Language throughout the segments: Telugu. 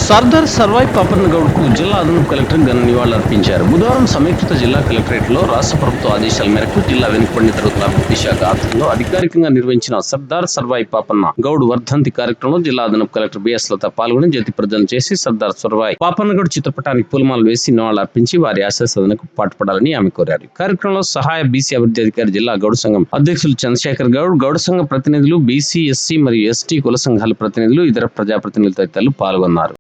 సర్దార్ సర్వాయి పాపన్న గౌడ్కు జిల్లా అదనపు కలెక్టర్ ఘన నివాళులర్పించారు. బుధవారం సమీకృత జిల్లా కలెక్టరేట్లో రాష్ట్ర ప్రభుత్వ ఆదేశాల మేరకు జిల్లా వెనుకబడిన తరగతుల అభివృద్ధి శాఖ ఆధ్వర్యంలో అధికారికంగా నిర్వహించిన సర్దార్ సర్వాయి పాపన్న గౌడ్ వర్ధంతి కార్యక్రమంలో జిల్లా అదనపు కలెక్టర్ బిఎస్ లత పాల్గొని జ్యోతి ప్రదానం చేసి సర్దార్ సర్వాయి పాపన్న గౌడ్ చిత్రపటానికి పూలమాలలు వేసి నివాళులర్పించి వారి ఆశయ సాధనకు పాటుపడాలని ఆమె కోరారు. కార్యక్రమంలో సహాయ బీసీ అభివృద్ధి అధికారి జిల్లా గౌడ్ సంఘం అధ్యక్షులు చంద్రశేఖర్ గౌడ్, గౌడ్ సంఘం ప్రతినిధులు, బీసీ, ఎస్సీ మరియు ఎస్టీ కుల సంఘాల ప్రతినిధులు, ఇతర ప్రజాప్రతినిధులు తదితరులు పాల్గొన్నారు.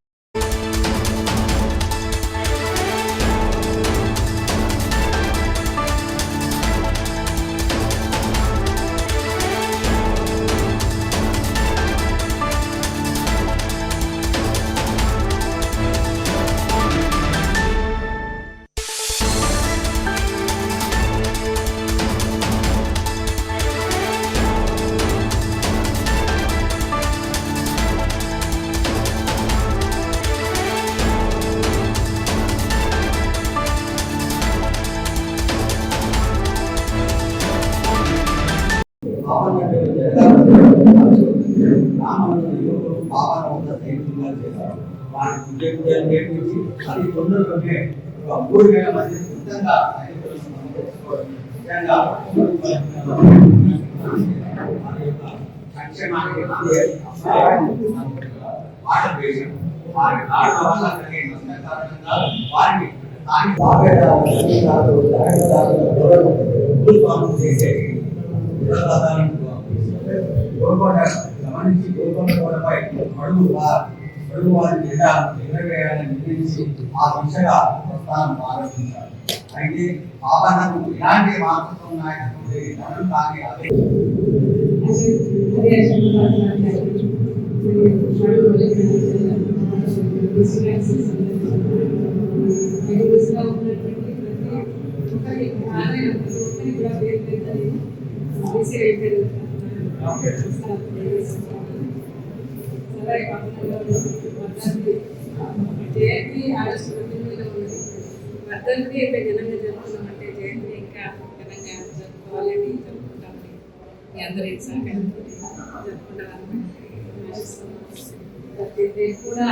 పొరుగు వారి జెండా ఎగరవేయాలని నిర్ణయించి ఆ దిశగా ప్రస్థానం ప్రారంభించారు. అయితే పాపన్నకు ఇలాంటి వారసత్వం నాయకుడి ధనం కానీ అదే జయంతి ఆగస్టు 19లో ఉన్నది. వర్ధంతి ఘనంగా జరుపుకున్నామంటే జయంతి ఇంకా ఘనంగా జరుపుకోవాలని జరుపుకుంటామని మీ అందరి సహకారంతో జరుపుకుంటామని కూడా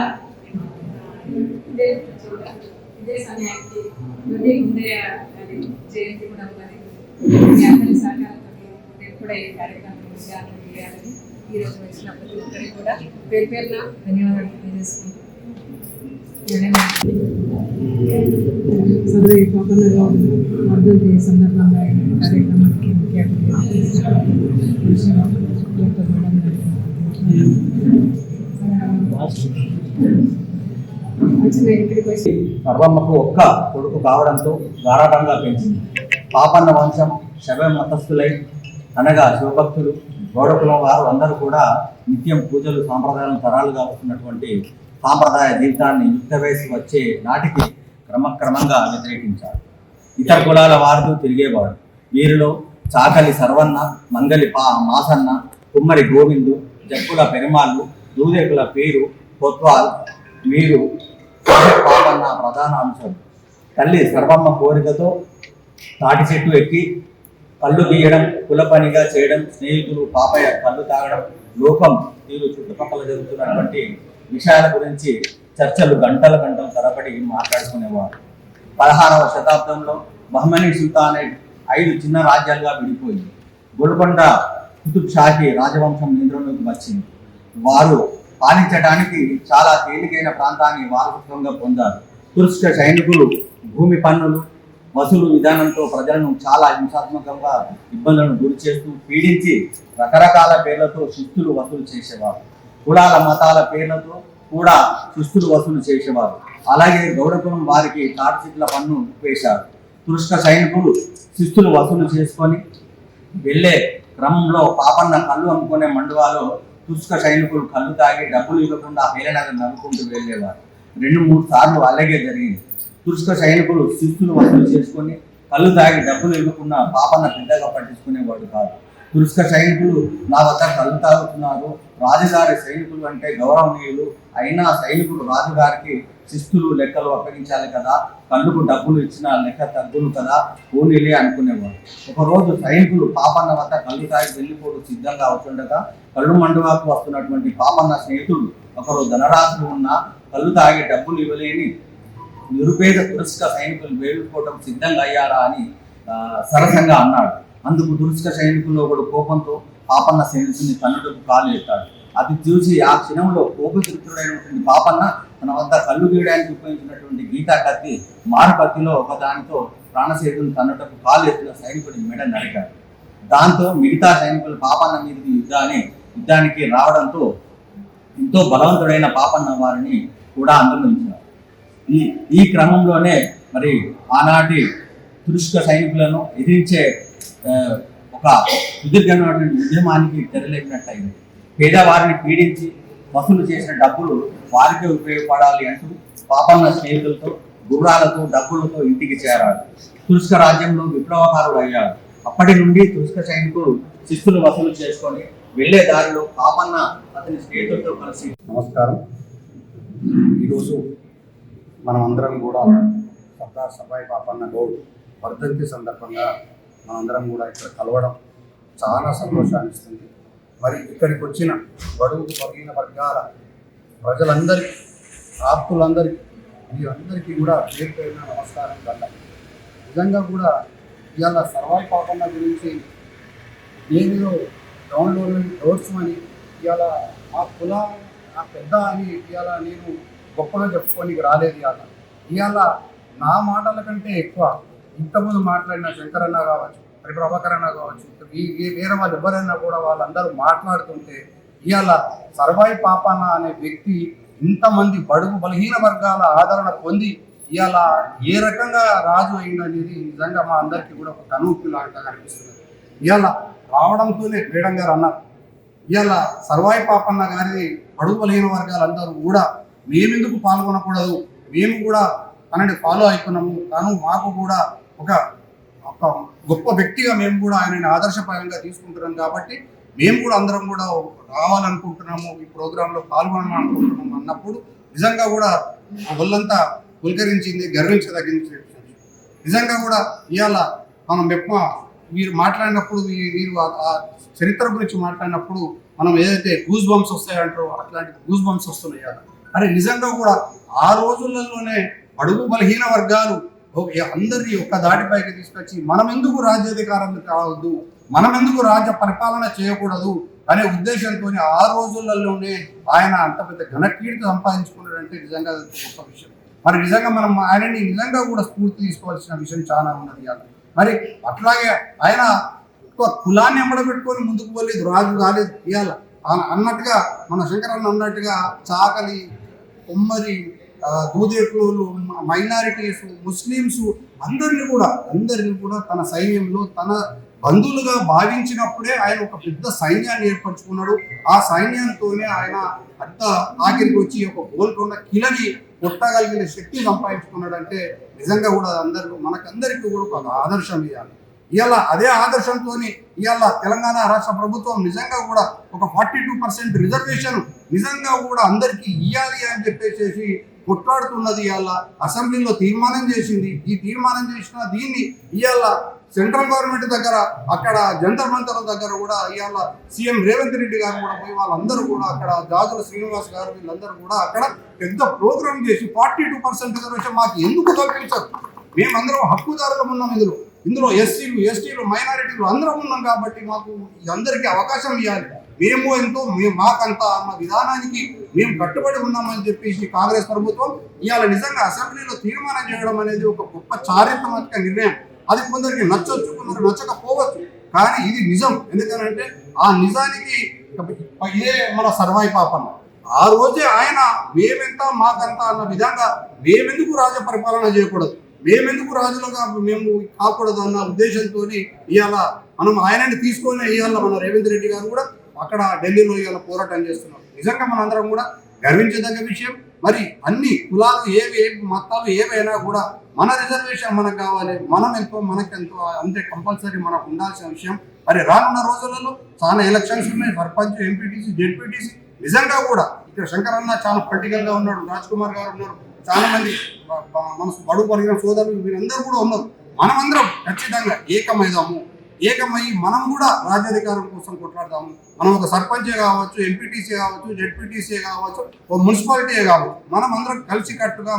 ఇదే సమయానికి ముందే అది జయంతి కూడా ఉన్నది. మీ అందరి సహకారంతో కూడా ఈ కార్యక్రమం చేయాలని ఈరోజు వచ్చిన ప్రతి ఒక్కరికి కూడా పేరు పేరున ధన్యవాదాలు తెలియజేసుకుంటాం. సర్వే పాపన్న గౌడ్ వర్ధంతి సందర్భంగా కార్యక్రమానికి ముఖ్య సర్వమ్మకు ఒక్క కొడుకు కావడంతో గారాటంగా పెంచింది. పాపన్న వంశం శవ మతస్థులై అనగా శివభక్తులు గౌడకులం వారు అందరూ కూడా నిత్యం పూజలు సాంప్రదాయాలను తరాలుగా వస్తున్నటువంటి సాంప్రదాయ జీవితాన్ని యుక్త వయసు వచ్చే నాటికి క్రమక్రమంగా వ్యతిరేకించారు. ఇతర కులాల వారు తిరిగేవాడు. వీరిలో చాకలి సర్వన్న, మంగలి మాసన్న, కుమ్మరి గోవిందు, జక్కుల పెరుమాళ్ళు, దూదేకుల పేరు, కొత్వాల్, వీరు పాపన్న ప్రధాన అంశం. తల్లి సర్వమ్మ కోరికతో తాటి చెట్టు ఎక్కి కళ్ళు తీయడం, కుల పనిగా చేయడం, స్నేహితులు పాపయ్య కళ్ళు తాగడం, లోకం వీరు చుట్టుపక్కల జరుగుతున్నటువంటి విషయాల గురించి చర్చలు గంటల తరబడి మాట్లాడుకునేవారు. 16వ శతాబ్దంలో బహ్మనీ సుల్తానేట్ 5 చిన్న రాజ్యాలుగా విడిపోయింది. గోల్కొండ కుతుబ్ షాహీ రాజవంశం నియంత్రణలోకి వచ్చింది. వారు పాలించడానికి చాలా తేలికైన ప్రాంతాన్ని వారసత్వంగా పొందారు. తుర్క్ సైనికులు భూమి పన్నులు వసూలు విధానంతో ప్రజలను చాలా హింసాత్మకంగా ఇబ్బందులను గురి చేస్తూ పీడించి రకరకాల పేర్లతో శిస్తులు వసూలు చేసేవారు. కులాల మతాల పేర్లతో కూడా శిస్తులు వసూలు చేసేవారు. అలాగే గౌడకులం వారికి తాటిచెట్ల పన్ను వేశారు. తుర్క్ సైనికులు శిస్తులు వసూలు చేసుకొని వెళ్లే క్రమంలో పాపన్న కళ్ళు అమ్ముకునే మండువాలో తుర్క్ సైనికులు కళ్ళు తాగి డబ్బులు ఇవ్వకుండా హేళనగా నవ్వుకుంటూ వెళ్ళేవారు. 2-3 సార్లు అలాగే జరిగింది. తుర్క్ సైనికులు శిస్తులు వసూలు చేసుకొని కళ్ళు తాగి డబ్బులు ఇవ్వకుండా పాపన్న పెద్దగా పట్టించుకునేవాడు కాదు. తుర్క్ సైనికులు నా వద్ద కళ్ళు తాగుతున్నారు, రాజుగారి సైనికులు అంటే గౌరవనీయులు, అయినా సైనికులు రాజుగారికి శిస్తులు లెక్కలు అప్పగించాలి కదా, కళ్ళుకు డబ్బులు ఇచ్చిన లెక్క తగ్గులు కదా, పోనీలే అనుకునేవాడు. ఒకరోజు సైనికులు పాపన్న వద్ద కళ్ళు తాగి వెళ్ళిపోవడం సిద్ధంగా అవుతుండగా కళ్ళు మండువాకు వస్తున్నటువంటి పాపన్న స్నేహితుడు ఒకరు ధనరాశులు ఉన్న కళ్ళు తాగి డబ్బులు ఇవ్వలేని నిరుపేద తురస్క సైనికులు వేడుకోవడం సిద్ధంగా అయ్యారా అని సరసంగా అన్నాడు. అందుకు తురస్క సైనికుల్లో ఒకడు కోపంతో పాపన్న సైనికుని కన్నుటకు కాలు ఎత్తాడు. అది చూసి ఆ క్షణంలో కోపతృప్తుడైనటువంటి పాపన్న తన వద్ద కళ్ళు గీయడానికి ఉపయోగించినటువంటి గీతా కత్తి మారుకత్తిలో ఒకదానితో ప్రాణసేతుని కన్నుటకు కాలు ఎత్తిన సైనికుడి మెడ నరికాడు. దాంతో మిగతా సైనికులు పాపన్న మీదకి యుద్ధానికి రావడంతో ఎంతో బలవంతుడైన పాపన్న వారిని కూడా అంతమొందించారు. ఈ క్రమంలోనే మరి ఆనాటి తురుష్క సైనికులను ఎదిరించే ఒక సుదీర్ఘమైనటువంటి ఉద్యమానికి తెరలేపినట్టయింది. పేదవారిని పీడించి వసూలు చేసిన డబ్బులు వారికే ఉపయోగపడాలి అంటూ పాపన్న స్నేహితులతో గుర్రాలతో డబ్బులతో ఇంటికి చేరాడు. తురుష్క రాజ్యంలో విప్లవకారుడు అయ్యాడు. అప్పటి నుండి తురుష్క సైనికులు శిస్తులు వసూలు చేసుకొని వెళ్లే దారిలో పాపన్న అతని స్నేహితులతో కలిసి నమస్కారం. ఈరోజు మనమందరం కూడా సర్దార్ సర్వాయి పాపన్న గౌడ్ వర్ధంతి సందర్భంగా మనందరం కూడా ఇక్కడ కలవడం చాలా సంతోషాన్ని ఇస్తుంది. మరి ఇక్కడికి వచ్చిన బడుగు బలహీన వర్గాల ప్రజలందరికీ, ఆప్తులందరికీ, వీరందరికీ కూడా పేరు పేరున నమస్కారం కల. నిజంగా కూడా ఇవాళ సర్వాయి పాపన్న గురించి నేను డౌన్లోడ్ నోట్స్ అని ఇవాళ ఆ కుల ఆ పెద్ద అని ఇవాళ నేను గొప్పగా చెప్పుకోనికి రాలేదు. ఇవాళ నా మాటల కంటే ఎక్కువ ఇంతకుముందు మాట్లాడిన శంకరన్న కావచ్చు, ప్రభాకర్ అన్న కావచ్చు, వేరే వాళ్ళు ఎవరైనా కూడా వాళ్ళందరూ మాట్లాడుతుంటే ఇవాళ సర్వాయి పాపన్న అనే వ్యక్తి ఇంతమంది బడుగు బలహీన వర్గాల ఆదరణ పొంది ఇవాళ ఏ రకంగా రాజు అయిందనేది నిజంగా మా అందరికీ కూడా ఒక కనువిప్పు లాగా కనిపిస్తుంది. ఇవాళ రావడంతోనే మేడం గారు అన్నారు, ఇవాళ సర్వాయి పాపన్న గారి బడుగు బలహీన వర్గాలందరూ కూడా మేమెందుకు పాల్గొనకూడదు, మేము కూడా తనని ఫాలో అయిపోయినాము, తను మాకు కూడా ఒక గొప్ప వ్యక్తిగా మేము కూడా ఆయనని ఆదర్శప్రాయంగా తీసుకుంటున్నాం కాబట్టి మేము కూడా అందరం కూడా రావాలనుకుంటున్నాము, ఈ ప్రోగ్రాంలో పాల్గొనాలనుకుంటున్నాము అన్నప్పుడు నిజంగా కూడా ఒళ్ళంతా పులకరించింది, గర్వించదగింది. నిజంగా కూడా ఇవాళ మనం వీరు మాట్లాడినప్పుడు వీరు ఆ చరిత్ర గురించి మాట్లాడినప్పుడు మనం ఏదైతే గూస్ బంప్స్ వస్తాయంటారో అట్లాంటి గూస్ బంప్స్ వస్తున్నాయి. అరే నిజంగా కూడా ఆ రోజులలోనే అడుగు బలహీన వర్గాలు అందరినీ ఒక్క దాటిపైకి తీసుకొచ్చి మనం ఎందుకు రాజ్యాధికారం కావద్దు, మనం ఎందుకు రాజ్య పరిపాలన చేయకూడదు అనే ఉద్దేశంతో ఆ రోజులలోనే ఆయన అంత పెద్ద ఘనకీర్తి సంపాదించుకున్నాడంటే నిజంగా గొప్ప విషయం. మరి నిజంగా మనం ఆయనని నిజంగా కూడా స్ఫూర్తి తీసుకోవాల్సిన విషయం చాలా ఉన్నది. మరి అట్లాగే ఆయన కులాన్ని ఎంబడబెట్టుకొని ముందుకు పోలేదు, రాజు కాలేదు. ఇవాళ అన్నట్టుగా మన శంకరన్న అన్నట్టుగా చాకలి, కొమ్మరి, దూదేకులు, మైనారిటీస్, ముస్లిమ్స్ అందరినీ కూడా తన సైన్యంలో తన బంధువులుగా భావించినప్పుడే ఆయన ఒక పెద్ద సైన్యాన్ని ఏర్పరచుకున్నాడు. ఆ సైన్యంతోనే ఆయన అంత ఆఖరికి వచ్చి ఒక గోల్కొండ కిలని కొట్టగలిగిన శక్తి సంపాదించుకున్నాడు. అంటే నిజంగా కూడా మనకందరికీ కూడా ఒక ఆదర్శం ఇవ్వాలి. ఇవాళ అదే ఆదర్శంతో ఇవాళ తెలంగాణ రాష్ట్ర ప్రభుత్వం నిజంగా కూడా ఒక 42% రిజర్వేషన్ నిజంగా కూడా అందరికీ ఇవ్వాలి అని చెప్పేసి కొట్లాడుతున్నది. ఇవాళ అసెంబ్లీలో తీర్మానం చేసింది. ఈ తీర్మానం చేసిన దీన్ని ఇవాళ సెంట్రల్ గవర్నమెంట్ దగ్గర, అక్కడ జంతర్ మంతర్ దగ్గర కూడా ఇవాళ సీఎం రేవంత్ రెడ్డి గారు కూడా పోయి వాళ్ళందరూ కూడా అక్కడ జాజుల శ్రీనివాస్ గారు వీళ్ళందరూ కూడా అక్కడ పెద్ద ప్రోగ్రామ్ చేసి 42% రిజర్వేషన్ మాకు ఎందుకు కల్పించారు, మేమందరం హక్కుదారులు ఉన్నాం, ఇందులో ఎస్సీలు, ఎస్టీలు, మైనారిటీలు అందరం ఉన్నాం కాబట్టి మాకు అందరికీ అవకాశం ఇవ్వాలి, మేము ఎంతో మాకంత అన్న విధానానికి మేము కట్టుబడి ఉన్నామని చెప్పేసి కాంగ్రెస్ ప్రభుత్వం ఇవాళ నిజంగా అసెంబ్లీలో తీర్మానం చేయడం అనేది ఒక గొప్ప చారిత్రాత్మక నిర్ణయం. అది కొందరికి నచ్చొచ్చు, కొందరు నచ్చకపోవచ్చు, కానీ ఇది నిజం. ఎందుకనంటే ఆ నిజానికి ఇదే మన సర్వాయి పాపన్న ఆ రోజే ఆయన మేమెంత మాకంత అన్న విధంగా మేమెందుకు రాజ్య పరిపాలన చేయకూడదు, మేమెందుకు రాజులుగా మేము కాకూడదు అన్న ఉద్దేశంతో ఇవాళ మనం ఆయనని తీసుకొని ఇవాళ మన రేవంత్ రెడ్డి గారు కూడా అక్కడ ఢిల్లీలో ఇవాళ పోరాటం చేస్తున్నారు. నిజంగా మనందరం కూడా గర్వించదగ్గ విషయం. మరి అన్ని కులాలు ఏవి మతాలు ఏవైనా కూడా మన రిజర్వేషన్ మనకు కావాలి, మనం ఎంతో మనకెంతో అంతే కంపల్సరీ మనకు ఉండాల్సిన విషయం. మరి రానున్న రోజులలో చాలా ఎలక్షన్స్ ఉన్నాయి, సర్పంచ్, ఎంపీటీసీ, జెడ్పీటీసీ. నిజంగా కూడా ఇక్కడ శంకరన్న చాలా పొలిటికల్గా ఉన్నాడు, రాజ్ కుమార్ గారు ఉన్నారు, చాలా మంది మన బడుగు పరిగిన సోదరులు వీరందరూ కూడా ఉన్నారు. మనమందరం ఖచ్చితంగా ఏకమైదాము. ఏకమయ్యి మనం కూడా రాజ్యాధికారం కోసం కొట్లాడదాము. మనం ఒక సర్పంచే కావచ్చు, ఎంపీటీసీ కావచ్చు, జెడ్పీటీసీ కావచ్చు, ఒక మున్సిపాలిటీ కావచ్చు, మనం అందరం కలిసికట్టుగా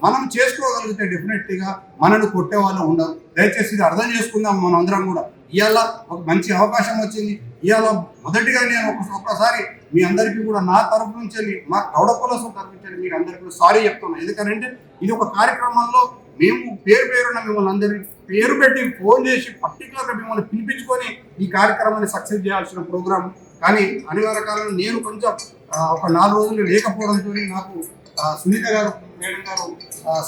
మనం చేసుకోగలిగితే డెఫినెట్లీగా మనల్ని కొట్టేవాళ్ళు ఉండరు. దయచేసి ఇది అర్థం చేసుకుందాం. మనం అందరం కూడా ఇవాళ ఒక మంచి అవకాశం వచ్చింది. ఇవాళ మొదటిగా నేను ఒక్కసారి మీ అందరికీ కూడా నా తరఫు నుంచి వెళ్ళి, మా గౌడ కులసం తరఫు నుంచి మీరు అందరికీ కూడా సారీ చెప్తున్నాను. ఎందుకంటే ఇది ఒక కార్యక్రమంలో మేము పేరున మిమ్మల్ని అందరినీ పేరు పెట్టి ఫోన్ చేసి పర్టికులర్గా మిమ్మల్ని పిలిపించుకొని ఈ కార్యక్రమాన్ని సక్సెస్ చేయాల్సిన ప్రోగ్రాం. కానీ అనివార్య కాలంలో నేను కొంచెం ఒక 4 రోజులు లేకపోవడంతో నాకు సునీత గారు మేడం గారు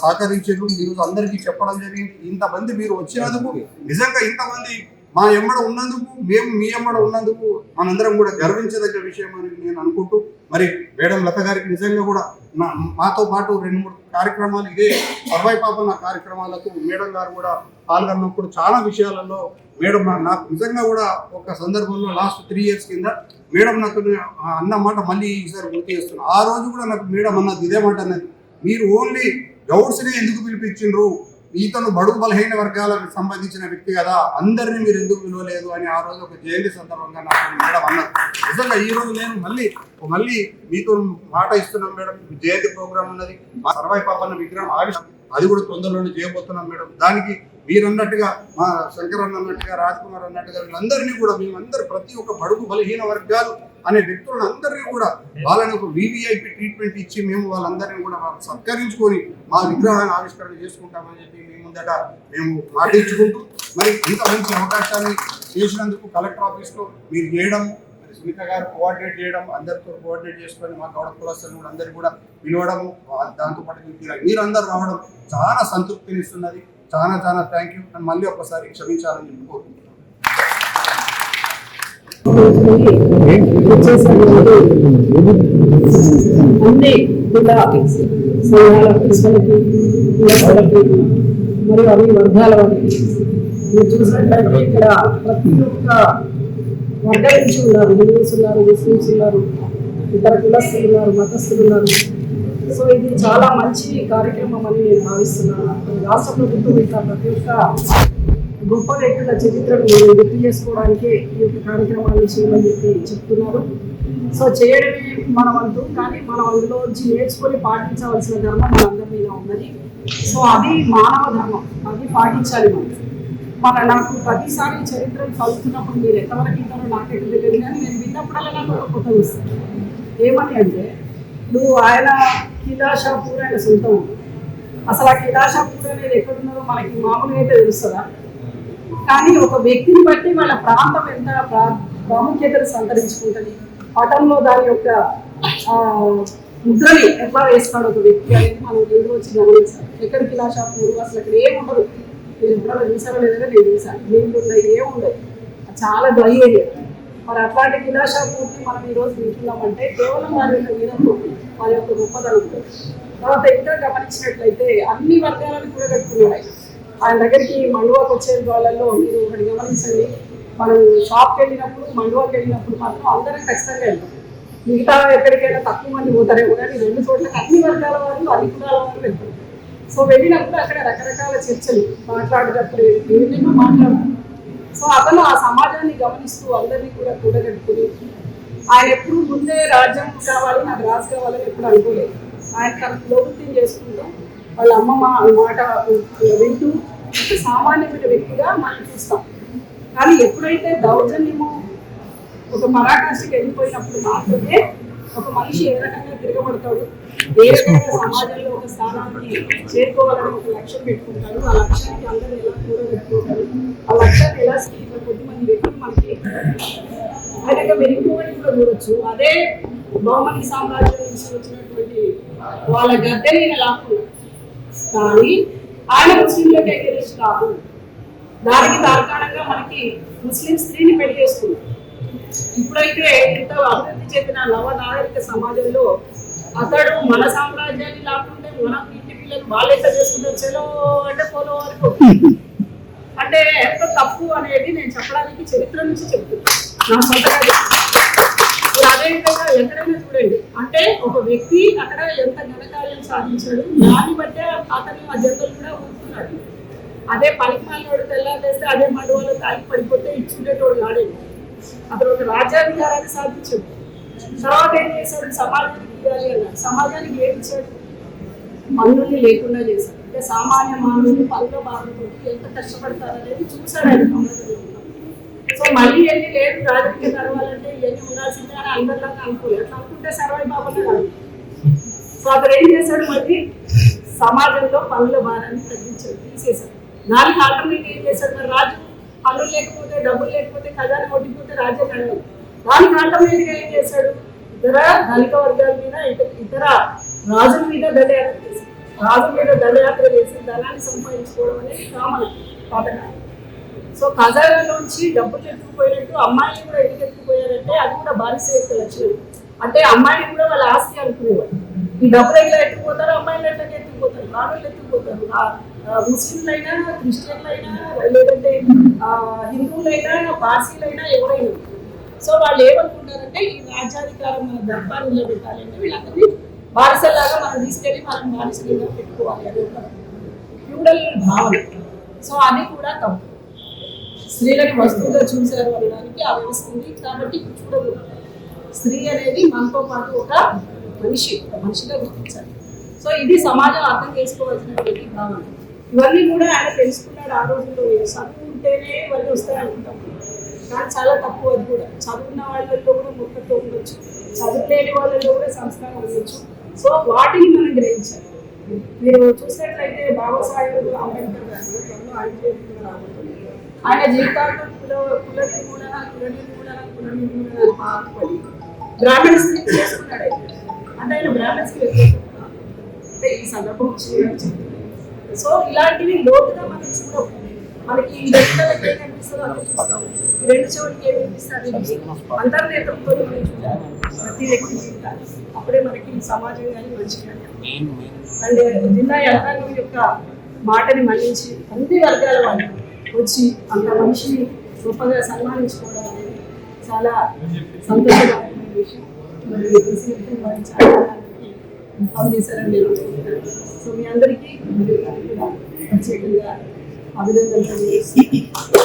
సహకరించారు. ఈరోజు అందరికీ చెప్పడం జరిగింది. ఇంతమంది మీరు వచ్చినందుకు, నిజంగా ఇంతమంది మా ఎమ్మడ ఉన్నందుకు, మేము మీ ఎమ్మడ ఉన్నందుకు మనందరం కూడా గర్వించదగ్గ విషయం అని నేను అనుకుంటూ, మరి మేడం లత గారికి నిజంగా కూడా మాతో పాటు 2-3 కార్యక్రమాలు ఇదే సర్వాయి పాపన్న కార్యక్రమాలకు మేడం గారు కూడా పాల్గొన్నప్పుడు చాలా విషయాలలో మేడం నాకు నిజంగా కూడా ఒక సందర్భంలో లాస్ట్ 3 years కింద మేడం నాకు అన్న మాట మళ్ళీ ఈసారి గుర్తు చేస్తున్నాను. ఆ రోజు కూడా నాకు మేడం అన్నది ఇదే మాట అన్నది, మీరు ఓన్లీ గౌడ్స్ని ఎందుకు పిలిపించిండ్రు, ఈతను బడుగు బలహీన వర్గాలకు సంబంధించిన వ్యక్తి కదా, అందరినీ మీరు ఎందుకు పిలవలేదు అని ఆ రోజు ఒక జయంతి సందర్భంగా నాకు మేడం అన్నారు. నిజంగా ఈ రోజు నేను మళ్ళీ మీతో మాట ఇస్తున్నాం మేడం. జయంతి ప్రోగ్రాం ఉన్నది, మా సర్వాయి పాపన్న విగ్రహం అది కూడా తొందరలోనే చేయబోతున్నాం మేడం. దానికి మీరు అన్నట్టుగా, మా శంకర్ అన్నట్టుగా, రాజ్ కుమార్ అన్నట్టుగా వీళ్ళందరినీ కూడా మేమందరూ ప్రతి ఒక్క బడుగు బలహీన వర్గాలు అనే వ్యక్తులను అందరినీ కూడా వాళ్ళని ఒక VVIP ట్రీట్మెంట్ ఇచ్చి మేము వాళ్ళందరినీ కూడా సత్కరించుకొని మా విగ్రహాన్ని ఆవిష్కరణ చేసుకుంటామని చెప్పి మీ ముందట మేము మాటించుకుంటూ, మరి ఇంత మంచి అవకాశాన్ని చేసినందుకు కలెక్టర్ ఆఫీస్లో మీరు చేయడం, మరి సునీత గారు కోఆర్డినేట్ చేయడం, అందరితో కోఆర్డినేట్ చేసుకొని మా గౌడ కులస్తులను కూడా అందరికీ కూడా పిలవడము, దాంతోపాటు మీరందరూ రావడం చాలా సంతృప్తినిస్తున్నది. చాలా థ్యాంక్ యూ. అని మళ్ళీ ఒకసారి క్షమించాలని చెప్పి కోరుకుంటున్నాను. అన్ని కూడా సంఘాల పురుషులకి, మరియు అన్ని వర్గాల వారికి మీరు చూసినట్లయితే ఇక్కడ ప్రతి ఒక్క వర్గం నుంచి ఉన్నారు. హిందూస్ ఉన్నారు, ముస్లిమ్స్ ఉన్నారు, ఇతర కులస్తులు ఉన్నారు, మతస్థులు ఉన్నారు. సో ఇది చాలా మంచి కార్యక్రమం అని నేను భావిస్తున్నాను. రాష్ట్ర ప్రభుత్వం ఇట్లా ప్రతి ఒక్క గొప్ప వ్యక్తుల చరిత్రను గుర్తు చేసుకోవడానికి ఈ యొక్క కార్యక్రమాన్ని చేయమని చెప్తున్నారు. సో చేయడమే మన వంతు, కానీ మనం అందులో నుంచి నేర్చుకొని పాటించవలసిన ధర్మం మనందరి మీద ఉన్నది. సో అది మానవ ధర్మం, అది పాటించాలి మనం. నాకు ప్రతిసారి చరిత్రను చదువుతున్నప్పుడు మీరు ఎంతవరకు ఇంటారో నాకైతే తెలియదు, కానీ నేను విన్నప్పుడల్లా నాకు ఒక కొత్త వస్తుంది. ఏమని అంటే, నువ్వు ఆయన కిలాషాపూర్ ఆయన సొంతం. అసలు ఆ కిలాషాపూర్ అనేది ఎక్కడున్నదో మనకి మామూలుగా అయితే తెలుస్తుందా? కానీ ఒక వ్యక్తిని బట్టి వాళ్ళ ప్రాంతం ఎంత ప్రాముఖ్యతను సంతరించుకుంటుంది, పటంలో దాని యొక్క ముద్రని ఎట్లా వేస్తాడు ఒక వ్యక్తి అనేది మనం ఏదో వచ్చి గమనించాలి. ఎక్కడ కిలాషాపూర్ అసలు అక్కడ ఏముండదు. మీరు ఎప్పుడైనా చూసారో లేదో నేను చూసాను. నీళ్ళు ఉన్నాయి, ఏముండదు, చాలా డ్రై ఏరియా. మరి అట్లాంటి కిలాషాపూర్ని మనం ఈరోజు వింటున్నామంటే కేవలం వారి యొక్క వీరంతో, వారి యొక్క గొప్పదనం. తర్వాత ఇంకా గమనించినట్లయితే అన్ని వర్గాలను కూడా కట్టుకున్నాయి. ఆయన దగ్గరికి మండువాకు వచ్చే వాళ్ళల్లో మీరు ఒకటి గమనించండి, మనం షాప్కి వెళ్ళినప్పుడు, మండువాకి వెళ్ళినప్పుడు మాత్రం అందరం ఖచ్చితంగా వెళ్తాం. మిగతా ఎక్కడికైనా తక్కువ మంది పోతారేమో, కానీ 2 చోట్లకి అన్ని వర్గాల వారు, అన్ని కులాల వారు వెళ్తారు. సో వెళ్ళినప్పుడు అక్కడ రకరకాల చర్చలు మాట్లాడేటప్పుడు ఏమేమో మాట్లాడతారు. సో అతను ఆ సమాజాన్ని గమనిస్తూ అందరినీ కూడా కూడగట్టుకుని, ఆయన ఎప్పుడు ముందే రాజ్యం కావాలి, నాకు రాజు కావాలని ఎప్పుడు అనుకోలేదు. ఆయన తన లోకృత్యం చేసుకుంటూ వాళ్ళ అమ్మమ్మ మాట వింటూ సామాన్యమైన వ్యక్తిగా మనం చూస్తాం. కానీ ఎప్పుడైతే దౌర్జన్యము ఒక పరాకాష్ఠకి వెళ్ళిపోయినప్పుడు మాత్రమే ఒక మనిషి ఏ రకంగా తిరగబడతాడు, ఏ రకంగా సమాజంలో ఒక స్థానాన్ని చేరుకోవాలని ఒక లక్ష్యం పెట్టుకుంటారు, ఆ లక్ష్యానికి అందరూ ఎలా కూడగట్టుకుంటారు, ఆ లక్ష్యాన్ని ఎలా ఇట్లా కొద్దిమంది వ్యక్తులు మనకి ఆయన మెరుగుపోవడం కూడా చూడొచ్చు. అదే బహుమతి సామ్రాజ్యం నుంచి వచ్చినటువంటి వాళ్ళ గద్దెని లాక్కున్నారు. కానీ ఆయన ముస్లింలకు ఎగరేసి కాదు, దానికి తార్కాణంగా మనకి ముస్లిం స్త్రీని పెళ్లి చేసుకున్నారు. ఇప్పుడైతే ఇంత అభివృద్ధి చెందిన నవనాగరిక సమాజంలో అతడు మన సామ్రాజ్యాన్ని లాక్కుంటే మన ఇంటి పిల్లలు వాళ్ళు ఎట్లా చేసుకుంటారు, చెలో అంటే పోలో వరకు అంటే ఎంత తప్పు అనేది నేను చెప్పడానికి చరిత్ర నుంచి చెప్తున్నాను, నా సొంతగా. అదేవిధంగా ఎక్కడైనా చూడండి, అంటే ఒక వ్యక్తి అక్కడ ఎంత ఘనకార్యం సాధించాడు, దాన్ని బట్టే అతని ఆ జంతువులు కూడా ఊరుకున్నాడు. అదే పలిమాలోడు తెల్లారేస్తే అదే మడువలో తాగి పడిపోతే ఇచ్చుండేటోడు కాడేది. అతను ఒక రాజ్యాధికారాన్ని సాధించాడు. తర్వాత ఏం చేశాడు? సమాజానికి ఇవ్వాలి అన్నాడు. సమాజానికి ఏమి ఇచ్చాడు? పన్నుల్ని లేకుండా చేశాడు. అంటే సామాన్య మానవులు పనుల బాధతో ఎంత కష్టపడతారనేది చూశాడు ఆయన సమాజంలో. సో మళ్ళీ ఎన్ని లేదు రాజకీయ నడవాలంటే ఇవన్నీ ఉండాల్సిందే అని అందరిలాగా అనుకోలేదు. అట్లా అనుకుంటే సర్వై బాబునే కాదు. సో అతను ఏం చేశాడు? మళ్ళీ సమాజంలో పనుల భారాన్ని తగ్గించాడు, తీసేశాడు. దానికి ఆల్టర్నేట్ ఏం చేశాడు? మరి రాజు పనులు లేకపోతే, డబ్బులు లేకపోతే, ఖజానా కొట్టిపోతే రాజ్యం నడవదు. దానికి ఆల్టర్నేట్గా ఏం చేశాడు? ఇతర ధనిక వర్గాల మీద, ఇతర రాజుల మీద దండయాత్ర చేశాడు. రాజు మీద దండయాత్ర చేసి ధనాన్ని సంపాదించుకోవడం అనేది కామన్ పథకాలు. సో ఖజానాలోంచి డబ్బులు ఎత్తుకుపోయినట్టు అమ్మాయిని కూడా ఎందుకు ఎత్తుకుపోయారంటే అది కూడా బానిస లక్షణం. అంటే అమ్మాయిని కూడా వాళ్ళ ఆస్తి అనుకునేవారు. ఈ డబ్బులు ఎట్లా ఎత్తుకుపోతారు, అమ్మాయిలు ఎట్లా ఎత్తుకుపోతారు, రాణులు ఎత్తుకుపోతారు. ముస్లింలైనా, క్రిస్టియన్లైనా, లేదంటే హిందువులైనా, పార్సీలైనా, ఎవరైనా. సో వాళ్ళు ఏమనుకుంటారంటే ఈ రాజ్యాధికారం మన దర్బారు నిలబెట్టాలంటే వీళ్ళందరినీ బానిసలాగా మనం తీసుకెళ్ళి మనం బానిసలుగా పెట్టుకోవాలి అది ఒక ఫ్యూడల్ భావన. సో అది కూడా తప్పు. స్త్రీలకు వస్తువుగా చూశారు అనడానికి ఆ వ్యవస్థ ఉంది. కాబట్టి చూడదు. స్త్రీ అనేది మనతో పాటు ఒక మనిషిగా గుర్తించాలి. సో ఇది సమాజం అర్థం చేసుకోవాల్సినటువంటి భావన. ఇవన్నీ కూడా ఆయన తెలుసుకున్నాడు ఆ రోజుల్లో. చదువు ఉంటేనే ఇవన్నీ వస్తాయనుకుంటాం, కానీ చాలా తక్కువ. అది కూడా చదువున్న వాళ్ళల్లో కూడా ముక్కతో ఉండొచ్చు, చదువు లేని వాళ్ళలో కూడా సంస్కారం ఉండొచ్చు. సో వాటిని మనం గ్రహించాలి. మీరు చూసినట్లయితే బాబాసాహెబ్ అంబేద్కర్ గారు ఆయన జీవితాంతం కుల నిర్మూలన బ్రాహ్మణ స్త్రీ చేసుకున్నాడు. అంటే ఆయన బ్రాహ్మణ స్త్రీ అంటే ఈ సందర్భం సో ఇలాంటివి లోతుగా మనం చూడవు. మనకి ఈ రెండు ఏం కనిపిస్తుందో అలా చూస్తాము, ఈ రెండు చెవులకి ఏమి కనిపిస్తుంది అంతర్నేతంతో మనం చూడాలి ప్రతి వ్యక్తి జీవితాన్ని. అప్పుడే మనకి సమాజం కానీ మంచి కానీ. అండ్ జిల్లా యంత్రాంగం యొక్క మాటని మన్నించి అన్ని వర్గాల వాళ్ళు వచ్చి అంత మనిషిని గొప్పగా సన్మానించుకోవడం అనేది చాలా సంతోషకరమైన విషయం. మరి చాలా ఇన్ఫార్మ్ చేశారని నేను అనుకుంటున్నాను. సో మీ అందరికీ ప్రత్యేకంగా అభినందనలు తెలియజేస్తున్నాను.